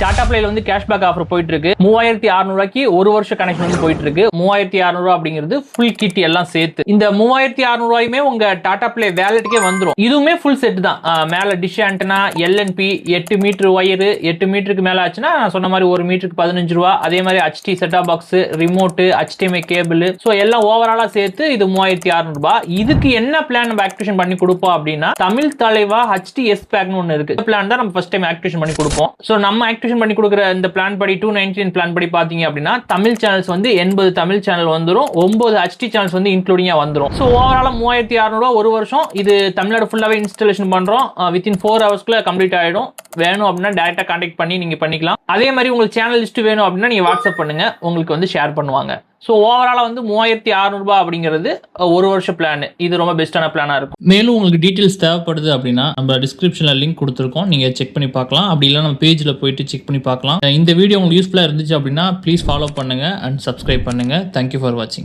டாடா பிளேல வந்து cashback offer போயிட்டு இருக்கு. 3600 ரூபாய்க்கு ஒரு வருஷம் கனெக்ஷன் வந்து போயிட்டு இருக்கு. 3600 ரூபாய் அப்படிங்கிறது ஃபுல் கிட் எல்லாம் சேர்த்து. இந்த 3600 ரூபாயுமே உங்க டாடா பிளே வேலெட்டுக்கே வந்துரும். இதுவுமே ஃபுல் செட் தான். மேல dish antenna, LNB, 8 metre wire, 8 மீட்டருக்கு மேல ஆச்சுன்னா நான் சொன்ன மாதிரி ஒரு மீட்டருக்கு 15 ரூபாய். அதே மாதிரி HD set top box, remote, HDMI cable, so எல்லாம் ஓவராலா சேர்த்து இது 3600 ரூபாய். இதுக்கு என்ன பிளான் நம்ம ஆக்டிவேஷன் பண்ணி கொடுப்போம் அப்படின்னா, தமிழ் தலைவா HDS பேக்னு ஒன்னு இருக்கு. இந்த பிளான் தான் நம்ம ஃபர்ஸ்ட் டைம் ஆக்டிவேஷன் பண்ணி கொடுப்போம். சோ நம்ம ஆக்டிவேஷன் பண்ணி கொடுக்குற இந்த பிளான் படி 299 பிளான் படி பாத்தீங்க அப்படின்னா தமிழ் சேனல்ஸ் வந்து 80 தமிழ் சேனல் வந்துரும், 9 HD சேனல்ஸ் வந்து இன்க்ளூடிங்கா வந்துரும். சோ ஓவராலா 3600 ரூபாய் ஒரு வருஷம். இது தமிழ்நாடு ஃபுல்லாவே இன்ஸ்டாலேஷன் பண்றோம். வித்தின் 4 ஹவர்ஸ்க்குள்ள கம்ப்ளீட் ஆயிடும். வேணும் அப்படின்னா டைரக்டா கான்டாக்ட் பண்ணி நீங்க பண்ணிக்கலாம். அதே மாதிரி உங்களுக்கு சேனல் லிஸ்ட் வேணும் அப்படின்னா நீங்க வாட்ஸ்அப் பண்ணுங்க, உங்களுக்கு வந்து ஷேர் பண்ணுவாங்க. ஸோ ஓவராலா வந்து 3600 ரூபாய் அப்படிங்கிறது ஒரு வருஷ பிளான். இது ரொம்ப பெஸ்ட்டான பிளானா இருக்கும். மேலும் உங்களுக்கு டீடைல்ஸ் தேவைப்படுது அப்படின்னா நம்ம டிஸ்கிரிப்ஷன்ல லிங்க் கொடுத்துருக்கோம், நீங்க செக் பண்ணி பார்க்கலாம். அப்படி இல்லை நம்ம பேஜ்ல போயிட்டு செக் பண்ணி பார்க்கலாம். இந்த வீடியோ உங்களுக்கு யூஸ்ஃபுல்லா இருந்துச்சு அப்படின்னா ப்ளீஸ் ஃபாலோ பண்ணுங்க அண்ட் சப்ஸ்கிரைப் பண்ணுங்க. தேங்க்யூ ஃபார் வாட்சிங்.